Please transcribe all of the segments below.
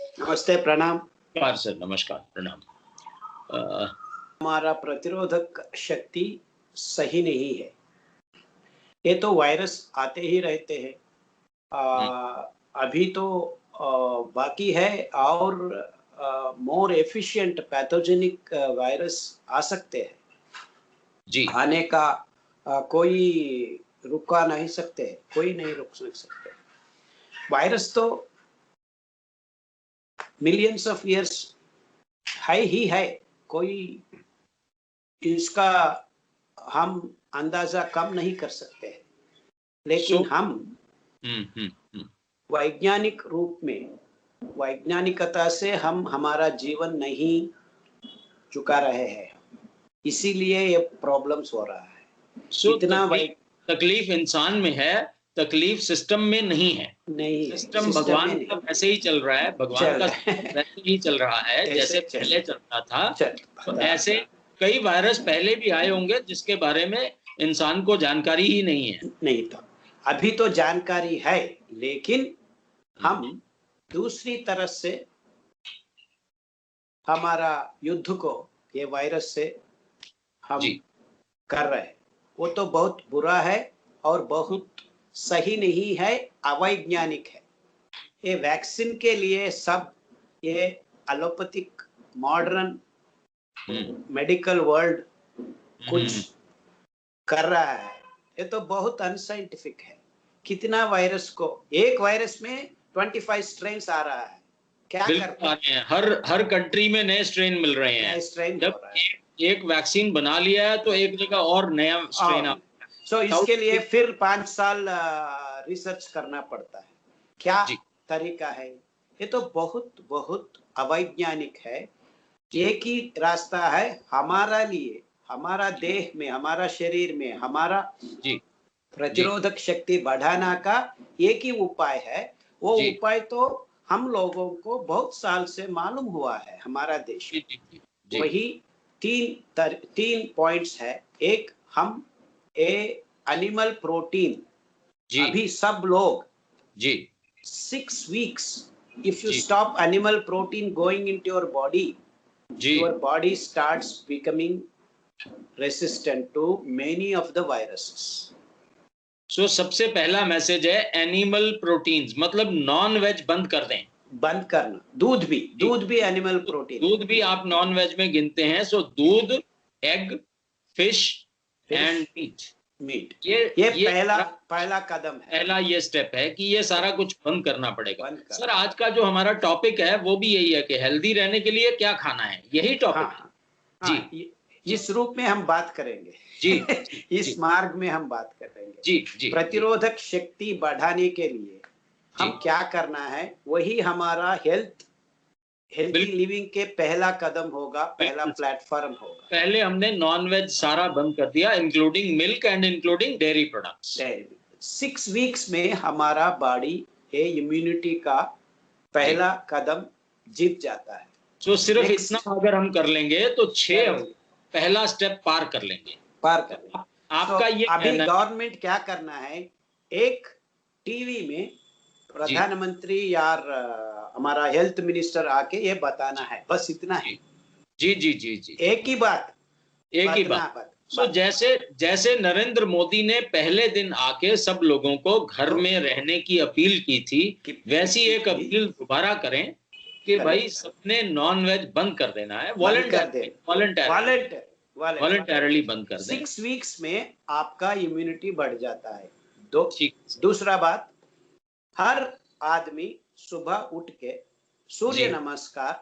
नमस्ते, प्रणाम। नमस्कार सर, नमस्कार, प्रणाम। हमारा प्रतिरोधक शक्ति सही नहीं है। ये तो वायरस आते ही रहते हैं। हुँ, अभी तो बाकी है और मोर एफिशिएंट पैथोजेनिक वायरस आ सकते हैं। जी, आने का कोई रुका नहीं सकते, कोई नहीं रुक सकते। वायरस तो मिलियंस ऑफ ईयर्स है ही है। कोई इसका हम अंदाजा कम नहीं कर सकते हैं, सो लेकिन हम हुँ, हुँ, हुँ, वैज्ञानिक रूप में वैज्ञानिकता से हम हमारा जीवन नहीं चुका रहे हैं, इसीलिए ये प्रॉब्लम्स हो रहा है। सो इतना वै तकलीफ इंसान में है, तकलीफ सिस्टम में नहीं है। नहीं है, सिस्टम सिस्टम में भगवान नहीं का वैसे ही चल रहा है, भगवान चल का रहा सिस्टम है। वैसे ही चल रहा है, ऐसे जैसे चल पहले चलता था। चल तो था। ऐसे कई वायरस पहले भी आए होंगे, जिसके बारे में इंसान को जानकारी ही नहीं है। नहीं तो अभी तो जानकारी है, लेकिन हुँ, हम दूसरी तरफ से हमारा युद्ध को ये वायरस से हम जी, कर रहे हैं, वो तो बहुत बुरा है और बहुत सही नहीं है, अवैज्ञानिक है। ये वैक्सीन के लिए सब ये एलोपैथिक मॉडर्न हुँ, मेडिकल वर्ल्ड हुँ, कुछ कर रहा है। ये तो बहुत अनसाइंटिफिक है। कितना वायरस को एक वायरस में 25 स्ट्रेन्स आ रहा है, क्या कर बिल्कुल आ रहे हैं। हर कंट्री में नए स्ट्रेन मिल रहे हैं। नया स्ट्रेन हो जब रहा है। एक वैक्सीन बना लिया है, तो एक जगह और नया स्ट्रेन आ सो साउथ इसके लिए अफ्रीका फिर 5 साल रिसर्च करना पड़ता है। क्या जी, तरीका है? ये तो बहुत बहुत अवैज्ञानिक है। जी, एक ही रास्ता है हमारा लिए, हमारा देह में, हमारा शरीर में, हमारा जी, जी, प्रतिरोधक शक्ति बढ़ाना का एक ही उपाय है। वो जी, उपाय तो हम लोगों को बहुत साल से मालूम हुआ है हमारा देश जी, में। जी, जी, जी, वही तीन पॉइंट्स है। एक, हम ए एनिमल प्रोटीन, जी, अभी सब लोग जी, 6 weeks, if you ji, stop animal protein going into your body, your ji. body starts becoming resistant to many of the viruses. सो सबसे पहला मैसेज है एनिमल प्रोटीन्स, मतलब नॉन वेज बंद कर दें। बंद करना। दूध भी, जी, दूध भी एनिमल प्रोटीन है। दूध भी आप नॉन वेज में गिनते हैं। सो दूध, egg, fish fish, and meat, meat, ये ये ये पहला सारा पहला कदम है। पहला ये स्टेप है कि ये सारा कुछ बंद करना पड़ेगा। बंद सर, करना। आज का जो हमारा टॉपिक है वो भी यही है कि हेल्दी रहने के लिए क्या खाना है, यही हाँ टॉपिक है। हाँ जी, हाँ, जी, इस रूप में हम बात जी, करेंगे। जी, इस जी, मार्ग में हम बात करेंगे। जी, जी, जी, प्रतिरोधक शक्ति बढ़ाने के लिए जी, हम क्या करना है, वही हमारा हेल्थी बिल्कुल, लिविंग के पहला कदम होगा, पहला बिल्कुल। प्लेटफॉर्म होगा। पहले हमने नॉन-वेज सारा बंद कर दिया, including milk and including dairy products. 6 weeks में हमारा बॉडी ये इम्यूनिटी का जी। पहला कदम जीत जाता है। सो सिर्फ इतना नेक्स्ट अगर हम कर लेंगे तो 6 करेंगे, हफ्ते पहला स्टेप पार कर लेंगे। पार तो करेंगे। सो आपका ये अभी कहना है। गवर्नमेंट क्या करना है, एक टीवी में जी, प्रधानमंत्री या हमारा हेल्थ मिनिस्टर आके ये बताना जी, है, बस इतना है। जी। जी, जी, जी, जी। एक ही बात, एक ही बात। बतना बात सो बात जैसे जैसे नरेंद्र मोदी ने पहले दिन आके सब लोगों को घर में रहने की अपील की थी, वैसी एक अपील दोबारा करें कि करें, भाई सबने नॉन-वेज बंद कर देना है, बंद कर दे। वॉलंटरली वॉलेंटियर वॉलेंटियर वॉलंटरली बंद कर दें। 6 weeks में आपका इम्यूनिटी बढ़ जाता है। दो, ठीक। दूसरा बात, हर आदमी सुबह उठ के सूर्य जी, नमस्कार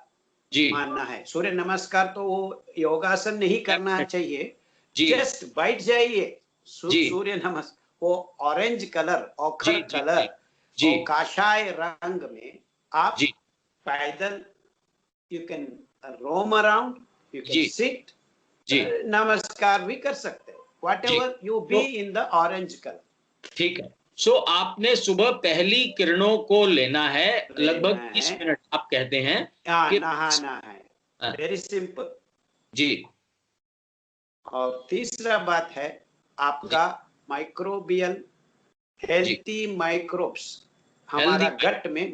जी। मानना है। सूर्य नमस्कार तो वो योगासन नहीं करना डेफ़िनेटली। चाहिए, जी, जस्ट बैठ जाइए। जी, सूर्य नमस्कार, वो ऑरेंज कलर, जी, ओखर जी, जी, कलर, जी, वो काशाय रंग में आप जी, पैदल, you can roam around, you can जी, सिट, जी, नमस्कार भी कर सकते हैं, वट जी। Ever you be to in the orange colour. ठीक है। सो आपने सुबह पहली किरणों को लेना है, लगभग लेना 30 है, मिनट आप कहते हैं हाँ, कि नहाना है, अ, वेरी सिंपल। जी, और तीसरा बात है जी, आपका माइक्रोबियल जी, हेल्थी माइक्रोब्स, हेल्दी हमारा गट में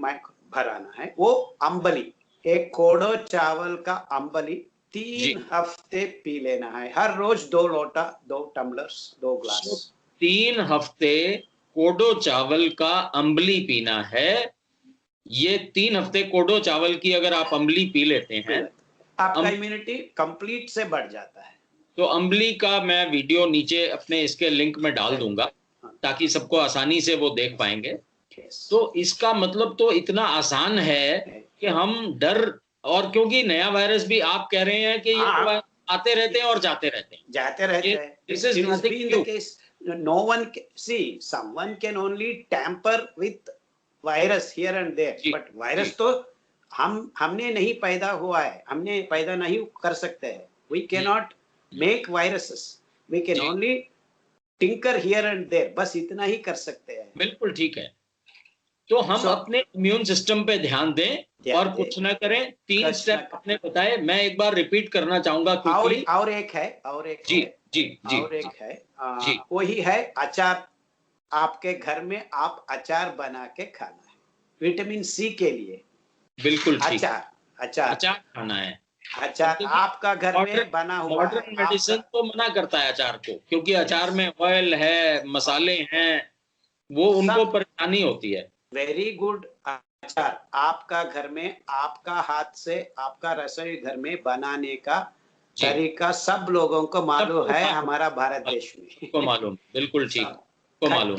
भराना है। वो अम्बली, एक कोडो चावल का अम्बली 3 हफ्ते पी लेना है, हर रोज 2 लोटा, 2 टम्बलर्स, 2 ग्लास। 3 हफ्ते कोडो चावल का अम्बली पीना है। ये 3 हफ्ते कोडो चावल की अगर आप अम्बली पी लेते हैं, आपका इम्यूनिटी कंप्लीट से बढ़ जाता है। तो अम्बली का मैं वीडियो नीचे अपने इसके लिंक में डाल दूंगा ताकि सबको आसानी से वो देख पाएंगे। तो इसका मतलब तो इतना आसान है कि हम डर, और क्योंकि नया वायरस भी आप कह रहे हैं कि ये तो आते रहते हैं और जाते रहते हैं। This is nothing new. No one see, someone can only tamper with virus here and there, but virus तो हमने नहीं पैदा हुआ है, हमने पैदा नहीं कर सकते हैं। We cannot make viruses, we can only tinker here and there, बस इतना ही कर सकते हैं। बिल्कुल ठीक है। तो हम अपने इम्यून सिस्टम पे ध्यान दें और कुछ ना करें। 3 स्टेप आपने बताए, मैं एक बार रिपीट करना चाहूंगा क्विकली। और एक है और एक है वही है अचार। आपके घर में आप अचार बना के खाना है, विटामिन सी के लिए। बिल्कुल ठीक। अचार खाना है। अचार आपका घर में बना हुआ है। मॉडर्न मेडिसिन तो मना करता है अचार को, क्योंकि अचार में ऑयल है, मसाले हैं, वो उनको परेशानी होती है। Very good. अचार आपका घर में, आपका हाथ से, आपका रसोई घर में बनाने का तरीका सब लोगों को मालूम है हमारा भारत देश में। को मालूम, बिल्कुल ठीक को मालूम।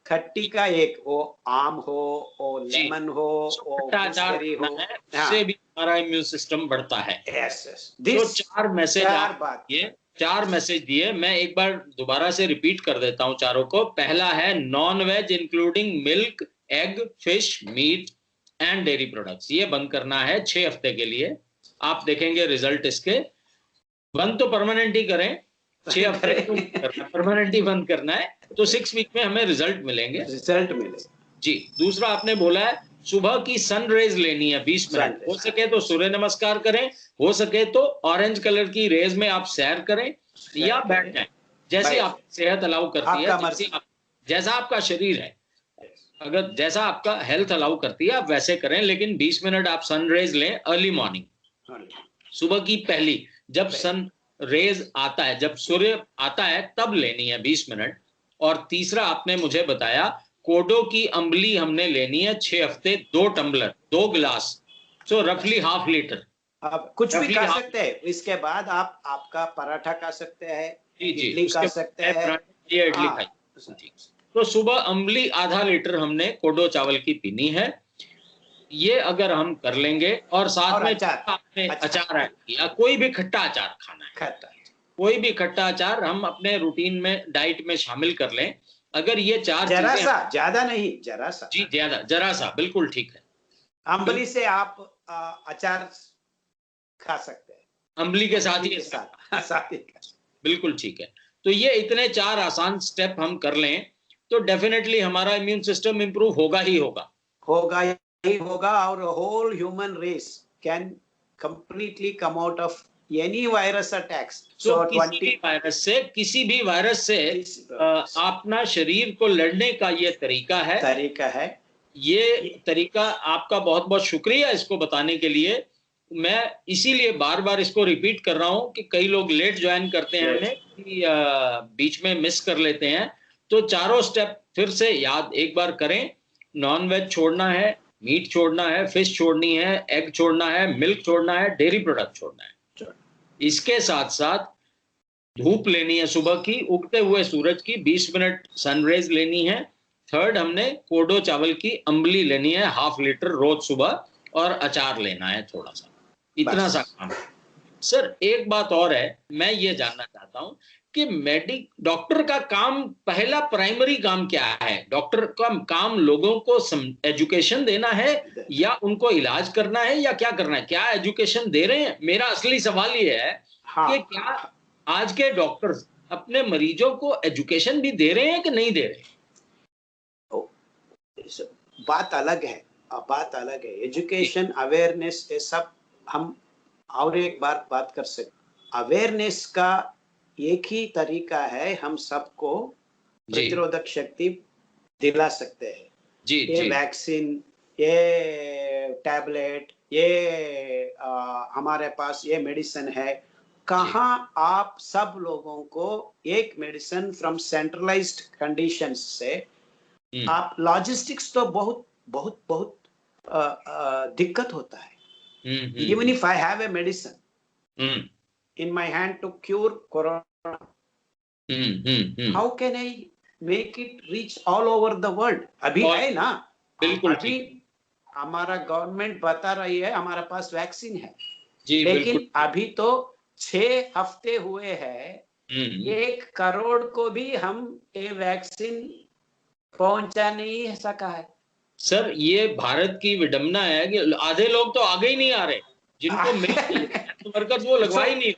खट्टी का एक, वो आम हो, वो लेमन हो, वो गुलबेरी हो, उससे भी हमारा इम्यून सिस्टम बढ़ता है। तो 4 मैसेज दिए। मैं एक बार दोबारा से रिपीट कर देता हूँ चारों को। पहला है non veg including milk, egg, fish, meat and dairy products, ये बंद करना है 6 हफ्ते के लिए। आप देखेंगे रिजल्ट इसके। बंद तो परमानेंट ही करें, 6 हफ्ते परमानेंट ही बंद करना है, तो 6 वीक में हमें रिजल्ट मिलेंगे। जी। दूसरा आपने बोला है सुबह की सनरेज लेनी है 20 मिनट, हो सके तो सूर्य नमस्कार करें, हो सके तो ऑरेंज कलर की रेज में आप सैर करें या बैठ जाएं, जैसे आप सेहत अलाउ करती है, जैसा आपका शरीर है, अगर जैसा आपका हेल्थ अलाउ करती है आप वैसे करें। लेकिन 20 मिनट आप सनरेज लें अर्ली मॉर्निंग, सुबह की पहली, जब सन रेज आता है, जब सूर्य आता है तब लेनी है 20 मिनट। और तीसरा आपने मुझे बताया कोडो की अम्बली हमने लेनी है 6 हफ्ते, 2 टम्बलर, 2 गिलास, सो रफली ½ लीटर। आप कुछ भी खा सकते हैं, इसके बाद आप आपका पराठा खा सकते हैं, इडली खा सकते हैं, इडली खाई। तो सुबह अम्बली ½ लीटर हमने कोडो चावल की पीनी है। ये अगर हम कर लेंगे, और साथ में अचार है या कोई भी खट्टा अचार खाना है, कोई भी खट्टा अचार हम अपने रूटीन में, डाइट में शामिल कर लें। अगर ये 4 जरा सा, ज्यादा नहीं, जरा सा। जी, जरा सा, बिल्कुल ठीक है। अम्बली से आप अचार खा सकते हैं, अम्बली के साथ ही बिल्कुल ठीक है। तो ये इतने 4 आसान स्टेप हम कर लें तो डेफिनेटली हमारा इम्यून सिस्टम इंप्रूव होगा ही होगा। और whole human race can completely come out of any virus attacks. तो किसी भी वायरस से अपना शरीर को लड़ने का ये तरीका है। ये तरीका आपका बहुत बहुत शुक्रिया इसको बताने के लिए। मैं इसीलिए बार बार इसको रिपीट कर रहा हूं कि कई लोग लेट ज्वाइन करते हैं हमें, बीच में मिस कर लेते हैं। तो चारों स्टेप फिर से याद एक बार करें। नॉन वेज छोड़ना है, मीट छोड़ना है, फिश छोड़नी है, एग छोड़ना है, मिल्क छोड़ना है, डेयरी प्रोडक्ट छोड़ना है। इसके साथ साथ धूप लेनी है सुबह की, उगते हुए सूरज की, 20 मिनट सनरेज लेनी है। थर्ड, हमने कोडो चावल की अम्बली लेनी है ½ लीटर रोज सुबह, और अचार लेना है थोड़ा सा। इतना सा काम। सर एक बात और है, मैं ये जानना चाहता हूं कि डॉक्टर का काम, पहला प्राइमरी काम क्या है? डॉक्टर का काम लोगों को एजुकेशन देना है या उनको इलाज करना है या क्या करना है? क्या एजुकेशन दे रहे हैं? मेरा असली सवाल ये है कि क्या आज के डॉक्टर्स अपने मरीजों को एजुकेशन भी दे रहे हैं कि नहीं दे रहे? बात अलग है, एजुकेशन, अवेयरनेस, ये सब हम और एक बार बात कर सकते। अवेयरनेस का एक ही तरीका है, हम सबको प्रतिरोधक शक्ति दिला सकते हैं। ये वैक्सीन, ये टैबलेट, ये हमारे पास ये मेडिसिन है, कहाँ आप सब लोगों को एक मेडिसिन फ्रॉम सेंट्रलाइज्ड कंडीशंस से, आप लॉजिस्टिक्स तो बहुत बहुत बहुत दिक्कत होता है. Even if I have a medicine in my hand to cure corona, how can I make it reach all over the world? अभी है ना, बिल्कुल अभी हमारा गवर्नमेंट बता रही है हमारे पास वैक्सीन है, लेकिन अभी तो 6 हफ्ते हुए हैं, 1 करोड़ को भी हम ये वैक्सीन पहुंचा नहीं सका है. सर ये भारत की विडंबना है कि आधे लोग तो आगे ही नहीं आ रहे, जिनको वर्कर्स वो लगवा ही नहीं.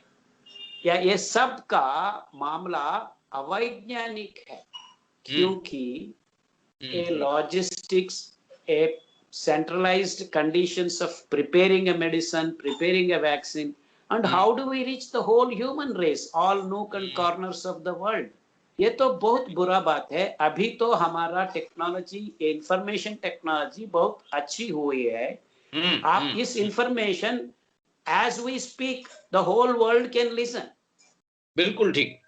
या ये सब का मामला अवैज्ञानिक है, क्योंकि a logistics, a centralized conditions of preparing a medicine, preparing a vaccine, and how do we reach the whole human race, all nook and corners of the world? ये तो बहुत बुरा बात है. अभी तो हमारा टेक्नोलॉजी, इंफॉर्मेशन टेक्नोलॉजी बहुत अच्छी हुई है. आप इस information as we speak the whole world can listen. बिल्कुल ठीक.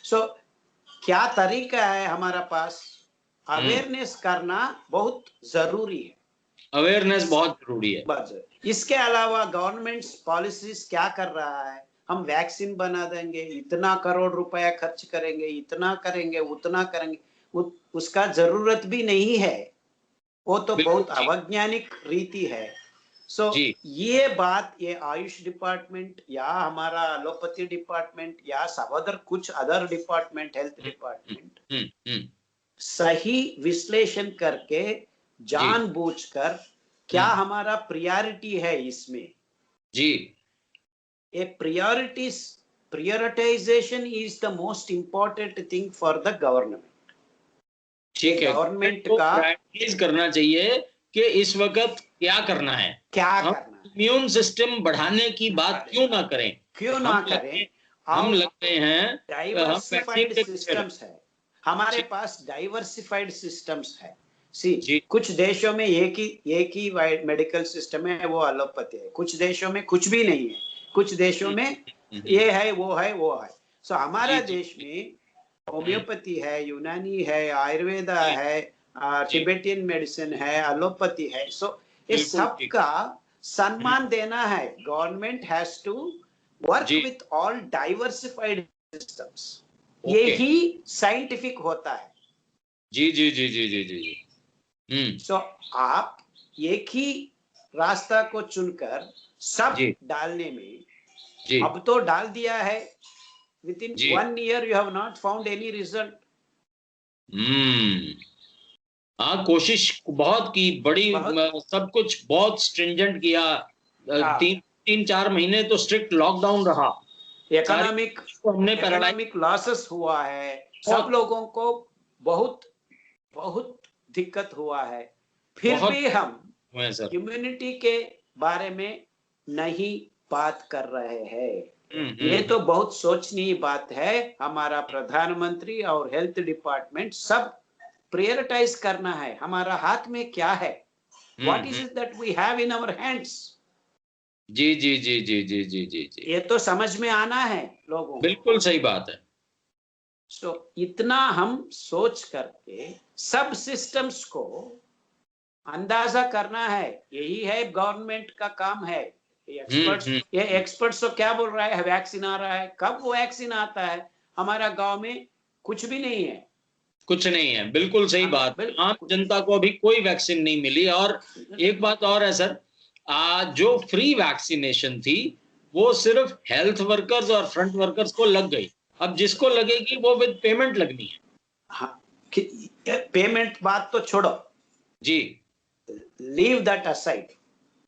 So क्या तरीका है हमारा पास? अवेयरनेस करना बहुत जरूरी है. अवेयरनेस बहुत जरूरी है. इसके अलावा गवर्नमेंट पॉलिसीज क्या कर रहा है? हम वैक्सीन बना देंगे, इतना करोड़ रुपया खर्च करेंगे, इतना करेंगे, उतना करेंगे, उसका जरूरत भी नहीं है. वो तो बहुत अवैज्ञानिक रीति है. सो ये बात, ये आयुष डिपार्टमेंट या हमारा एलोपैथी डिपार्टमेंट या सब अदर कुछ अदर डिपार्टमेंट, हेल्थ डिपार्टमेंट सही विश्लेषण करके जानबूझकर क्या हमारा प्रायोरिटी है इसमें जी. A prioritisation is the most important thing for the government. ठीक है, गवर्नमेंट का प्रायोरिटाइज करना चाहिए कि इस वक्त क्या करना है, इम्यून सिस्टम बढ़ाने की बात क्यों ना करें. हम लगते हैं डाइवर्सिफाइड सिस्टम्स है हमारे पास, डाइवर्सिफाइड सिस्टम्स है. सी कुछ देशों में एक ही मेडिकल सिस्टम है, वो एलोपैथी है. कुछ देशों में कुछ भी नहीं है, कुछ देशों में ये है, वो है, वो है. सो हमारा देश में होम्योपैथी है, यूनानी है, आयुर्वेदा है, तिब्बतियन मेडिसिन है, एलोपैथी है. सो ये सब का सम्मान देना है. Government has to work with all diversified systems. यही साइंटिफिक होता है. जी जी जी जी जी जी. सो आप एक ही रास्ता को चुनकर सब डालने में, अब तो डाल दिया है, with in 1 year you have not found any result. कोशिश बहुत की, बड़ी सब कुछ बहुत स्ट्रिंजेंट किया. 3-4 महीने तो स्ट्रिक्ट लॉकडाउन रहा. इकोनॉमिक लॉसेस हुआ है, सब लोगों को बहुत बहुत दिक्कत हुआ है. फिर भी हम इम्यूनिटी के बारे में नहीं बात कर रहे हैं. ये तो बहुत सोचनीय बात है. हमारा प्रधानमंत्री और हेल्थ डिपार्टमेंट सब प्रायोरिटाइज करना है. हमारा हाथ में क्या है? What is it that we have in our hands? जी जी जी जी जी जी जी जी. ये तो समझ में आना है लोगों. बिल्कुल सही बात है. सो इतना हम सोच करके सब सिस्टम्स को अंदाजा करना है. यही है गवर्नमेंट का काम है. ये एक्सपर्ट्स तो क्या बोल रहा है? वैक्सीन आ रहा है. कब वो वैक्सीन आता है? हमारा गांव में कुछ भी नहीं है. कुछ नहीं है. बिल्कुल सही बात. आम जनता को अभी कोई वैक्सीन नहीं मिली. और एक बात और है सर, जो फ्री वैक्सीनेशन थी वो सिर्फ हेल्थ वर्कर्स और फ्रंट वर्कर्स को लग गई. अब जिसको लगेगी वो विद पेमेंट लगनी है. हाँ, पेमेंट बात तो छोड़ो जी, लीव दैट असाइड.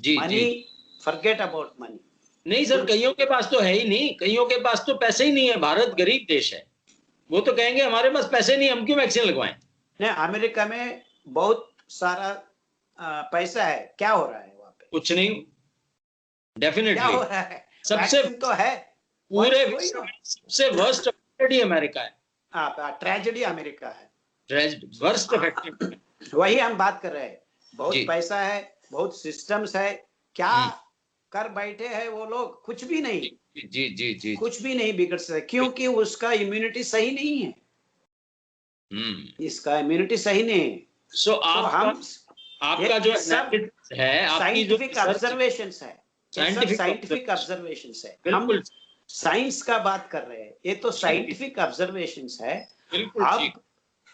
जी, मनी, फॉरगेट अबाउट मनी. नहीं सर, कईयों के पास तो है ही नहीं. कईयों के पास तो पैसे ही नहीं है. भारत गरीब देश है. वो तो कहेंगे हमारे पास पैसे नहीं, हम क्यों वैक्सीन लगवाएं. नहीं, अमेरिका में बहुत सारा पैसा है. क्या हो रहा है वहाँ पे? कुछ नहीं. डेफिनेटली क्या हो रहा है? सबसे तो है पूरे विश्व में सबसे वर्स्ट अफेक्टेड अमेरिका है. ट्रेजेडी अमेरिका है. Worst affected. वही हम बात कर रहे हैं. बहुत पैसा है, बहुत सिस्टम्स है, क्या कर बैठे हैं वो लोग? कुछ भी नहीं। जी जी जी, कुछ भी नहीं बिगड़ सकता, क्योंकि उसका इम्यूनिटी सही नहीं है। इसका इम्यूनिटी सही नहीं है। सो आपका जो सब है, आपकी जो साइंटिफिक ऑब्जर्वेशंस है, साइंटिफिक ऑब्जर्वेशंस है। हम साइंस का बात कर रहे हैं, ये तो साइंटिफिक ऑब्जर्वेशंस है।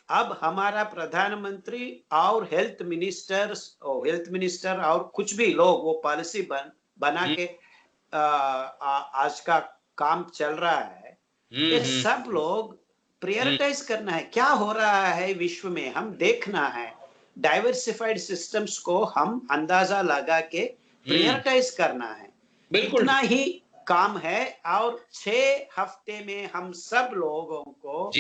अब हमारा प्रधानमंत्री और हेल्थ मिनिस्टर और कुछ भी लोग वो पॉलिसी बना के आज का काम चल रहा है। ये सब लोग प्रायोरिटाइज करना है, क्या हो रहा है विश्व में, हम देखना है। डाइवर्सिफाइड सिस्टम्स को हम अंदाजा लगा के प्रायोरिटाइज करना है, इतना ही काम है। और 6 हफ्ते में हम सब लोगों को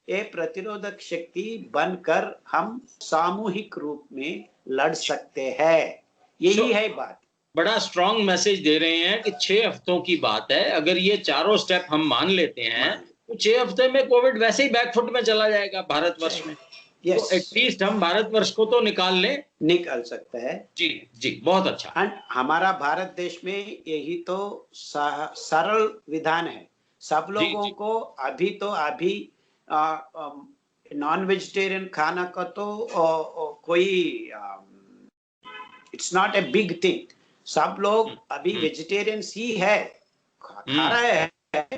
ये प्रतिरोधक शक्ति बनकर हम सामूहिक रूप में लड़ सकते हैं। यही है बात। बड़ा स्ट्रॉन्ग मैसेज दे रहे हैं कि 6 हफ्तों की बात है। अगर ये चारों स्टेप हम मान लेते हैं तो 6 हफ्ते में कोविड वैसे ही बैकफुट में चला जाएगा भारतवर्ष में। तो एटलीस्ट हम भारतवर्ष को तो निकाल सकते हैं। जी जी, बहुत अच्छा। एंड हमारा भारत देश में यही तो सरल विधान है। सब लोगों को अभी नॉन वेजिटेरियन खाना का तो कोई it's not a big thing. सब लोग अभी वेजिटेरियंस ही है, खा रहे हैं,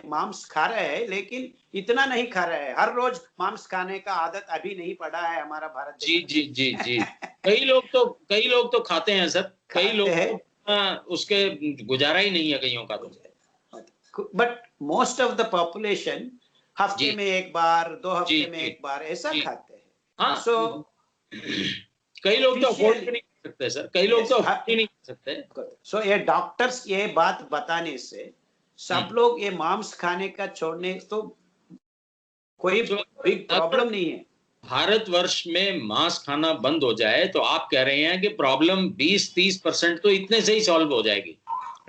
मांस खा रहे हैं, लेकिन इतना नहीं खा रहे हैं। हर रोज मांस खाने का आदत अभी नहीं पड़ा है हमारा भारत देश। जी जी जी जी, कई लोग तो खाते हैं सर, कई लोग तो उसके गुजारा ही नहीं है कईयों का तो। But most of the population हफ्ते में एक बार, 2 हफ्ते में एक बार ऐसा खाते हैं। सो कई लोग तो अफोर्ड नहीं कर सकते सर, कई लोग तो अफोर्ड नहीं कर सकते। सो ये डॉक्टर्स ये बात बताने से सब लोग ये मांस खाने का छोड़ने तो कोई बिग प्रॉब्लम नहीं है। भारतवर्ष में मांस खाना बंद हो जाए तो आप कह रहे हैं कि प्रॉब्लम 20-30% तो इतने से ही सॉल्व हो जाएगी।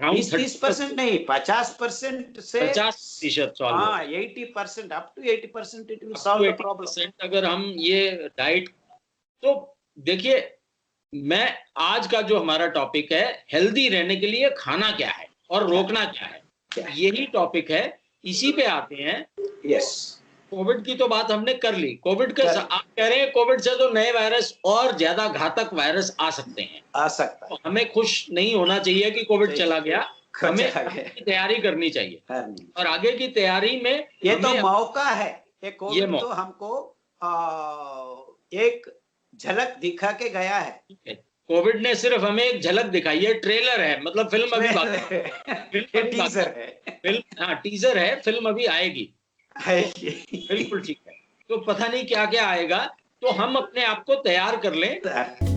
20-30% नहीं, 50% से 50% सॉल्व। हाँ, 80% up to 80% it will solve the problem. अगर हम ये डाइट, तो देखिए, मैं आज का जो हमारा टॉपिक है, हेल्दी रहने के लिए खाना क्या है और रोकना क्या है, यही टॉपिक है। इसी पे आते हैं। यस, कोविड की तो बात हमने कर ली। कोविड के आप कह रहे हैं कोविड से तो नए वायरस और ज्यादा घातक वायरस आ सकते हैं, आ सकता है। तो हमें खुश नहीं होना चाहिए कि कोविड चला गया, हमें तैयारी करनी चाहिए। और आगे की तैयारी में ये तो मौका है। ये कोविड तो हमको एक झलक दिखा के गया है। कोविड ने सिर्फ हमें एक झलक दिखाई है, ट्रेलर है, मतलब फिल्म अभी टीजर है, फिल्म अभी आएगी। बिल्कुल ठीक है। तो पता नहीं क्या क्या आएगा, तो हम अपने आप को तैयार कर लें।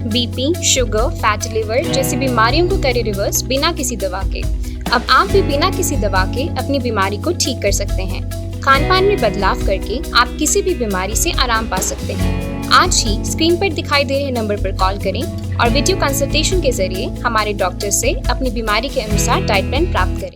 बीपी, शुगर, फैटी लिवर जैसी बीमारियों को करें रिवर्स बिना किसी दवा के। अब आप भी बिना किसी दवा के अपनी बीमारी को ठीक कर सकते हैं। खान पान में बदलाव करके आप किसी भी बीमारी से आराम पा सकते हैं। आज ही स्क्रीन पर दिखाई दे रहे नंबर पर कॉल करें और वीडियो कंसल्टेशन के जरिए हमारे डॉक्टर से अपनी बीमारी के अनुसार डाइट प्लान प्राप्त करें।